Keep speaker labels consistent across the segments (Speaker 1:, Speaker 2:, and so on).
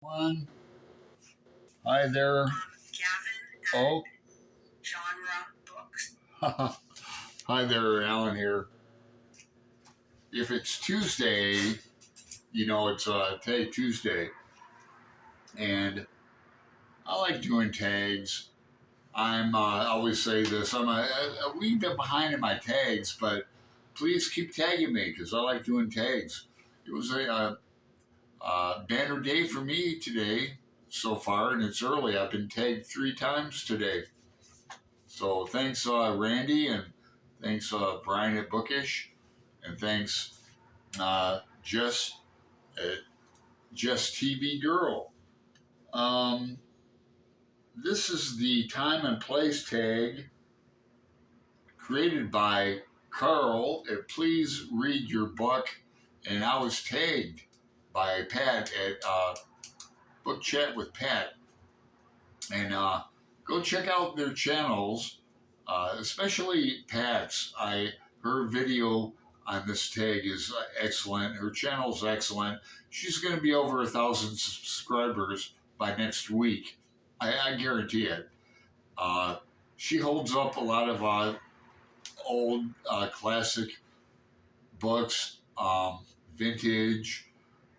Speaker 1: One. Hi there. Oh,
Speaker 2: Genre books.
Speaker 1: hi there, Alan here. If it's Tuesday, it's Tag Tuesday, and I like doing tags. I always say this. I'm a wee bit behind in my tags, but please keep tagging me because I like doing tags. It was a banner day for me today so far, and it's early. I've been tagged 3 times today. So thanks, Randy, and thanks, Brian at Bookish, and thanks, Just uh, Just TV Girl. Um, this is the time and place tag created by Carl. Please read your book, and I was tagged by Pat at Book Chat with Pat, and go check out their channels, especially Pat's. Her video on this tag is excellent. Her channel is excellent. She's going to be over 1,000 subscribers by next week. I guarantee it. Uh, she holds up a lot of old classic books, vintage,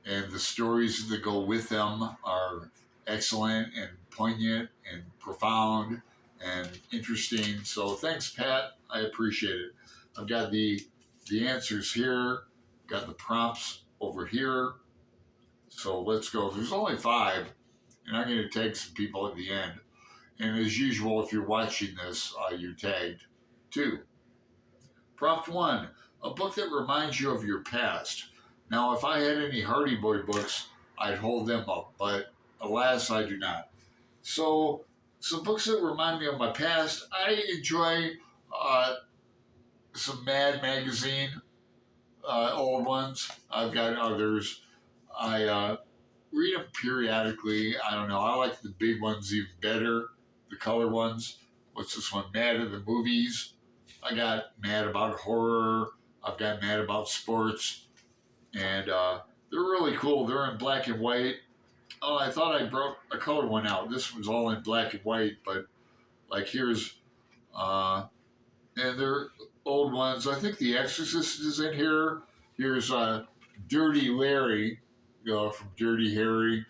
Speaker 1: and the stories that go with them are excellent and poignant and profound and interesting. So thanks, Pat. I appreciate it. I've got the answers here, got the prompts over here. So let's go. There's only 5, and I'm going to tag some people at the end. And as usual, if you're watching this, you're tagged too. Prompt 1, a book that reminds you of your past. Now, if I had any Hardy Boy books, I'd hold them up, but alas, I do not. So, some books that remind me of my past, I enjoy some Mad magazine, old ones. I've got others. I read them periodically. I don't know. I like the big ones even better, the color ones. What's this one? Mad at the Movies. I got Mad about horror. I've got Mad about sports. And they're really cool. They're in black and white. Oh, I thought I brought a color one out. This one's all in black and white, but like here's, uh, and they're old ones. I think The Exorcist is in here. Here's Dirty Larry, from Dirty Harry.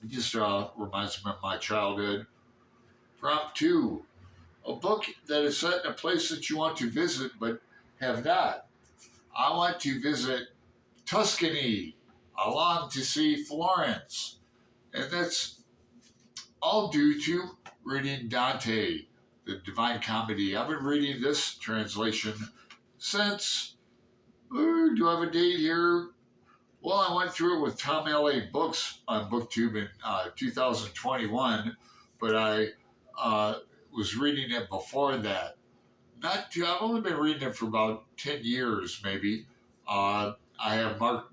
Speaker 1: It just reminds me of my childhood. Prompt 2, a book that is set in a place that you want to visit but have not. I want to visit Tuscany. I long to see Florence. And that's all due to reading Dante, the Divine Comedy. I've been reading this translation since, do I have a date here? Well, I went through it with Tom L.A. Books on BookTube in 2021, but I was reading it before that. I've only been reading it for about 10 years, maybe. I have Mark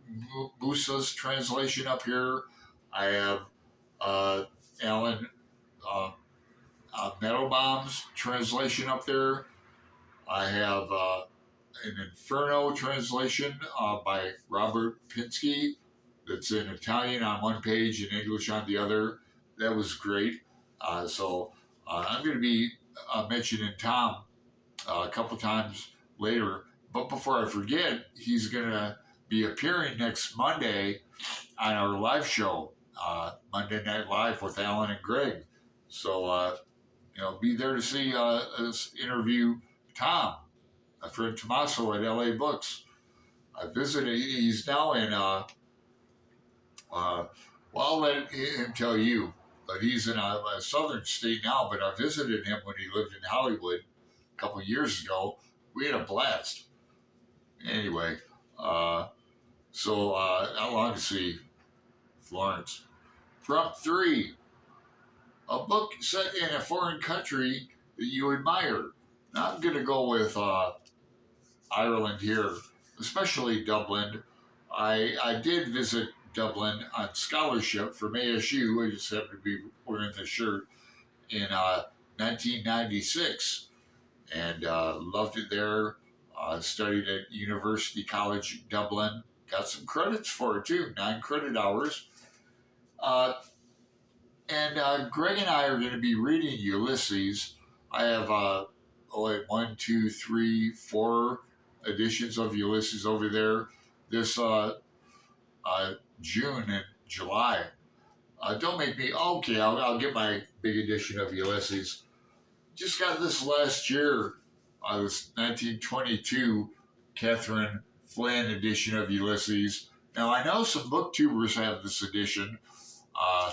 Speaker 1: Musa's translation up here. I have Alan uh, Meadowbaum's translation up there. I have an Inferno translation by Robert Pinsky that's in Italian on one page and English on the other. That was great. So I'm going to be mentioning Tom a couple times later. But before I forget, he's going to be appearing next Monday on our live show, Monday Night Live with Alan and Greg. So, be there to see us interview Tom, my friend Tomasso at LA Books. I visited, he's now in, well, I'll let him tell you, but he's in a southern state now, but I visited him when he lived in Hollywood a couple of years ago. We had a blast. Anyway, I long to see Florence. Prompt 3, a book set in a foreign country that you admire. Now I'm going to go with Ireland here, especially Dublin. I did visit Dublin on scholarship from ASU. I just happened to be wearing the shirt in 1996 and loved it there. Studied at University College Dublin. Got some credits for it too, 9 credit hours. Uh, and Greg and I are going to be reading Ulysses. I have one, two, three, four editions of Ulysses over there. This June and July. Don't make me okay. I'll get my big edition of Ulysses. Just got this last year. This 1922 Catherine Flynn edition of Ulysses. Now I know some booktubers have this edition, uh,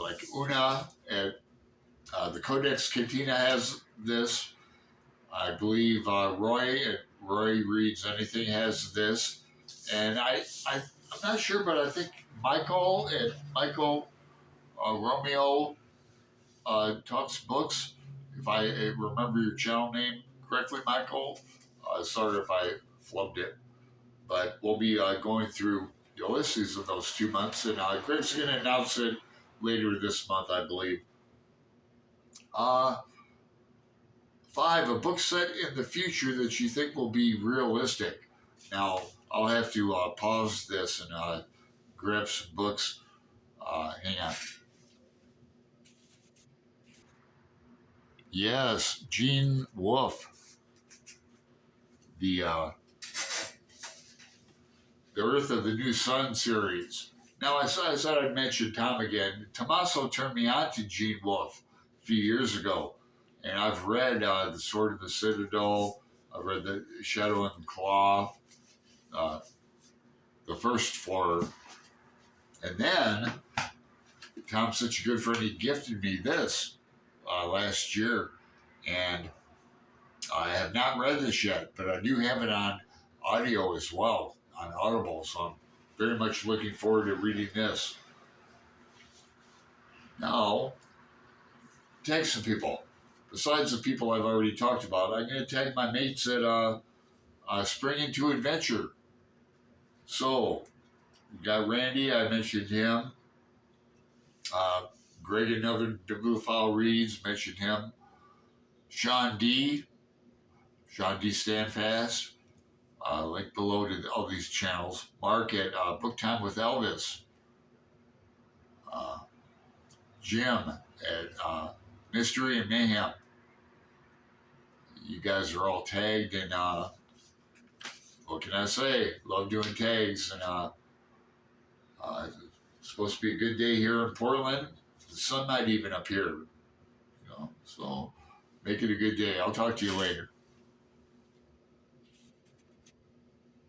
Speaker 1: like Una at the Codex Cantina has this. I believe Roy at Roy Reads Anything has this, and I'm not sure, but I think Michael at Michael Romeo Talks Books. If I remember your channel name correctly, Michael. Sorry if I flubbed it, but we'll be going through Ulysses in those 2 months, and Greg's going to announce it later this month, I believe. Uh, Five, a book set in the future that you think will be realistic. Now, I'll have to pause this and grab some books. Hang on. Yes, Gene Wolfe, the Earth of the New Sun series. Now, I said I'd mention Tom again. Tomasso turned me on to Gene Wolfe a few years ago, and I've read The Sword of the Citadel. I've read The Shadow and the Claw, The First Floor, and then Tom's such a good friend. He gifted me this last year, and I have not read this yet, but I do have it on audio as well on Audible, so I'm very much looking forward to reading this. Now, tag some people. Besides the people I've already talked about, I'm going to tag my mates at Spring Into Adventure. So, we got Randy, I mentioned him. Greg and Another File Reads, mentioned him. Sean D. Standfast. Link below to all these channels. Mark at Book Time with Elvis. Jim at Mystery and Mayhem. You guys are all tagged, and what can I say? Love doing tags, and it's supposed to be a good day here in Portland. The sun might even up here, so make it a good day. I'll talk to you later.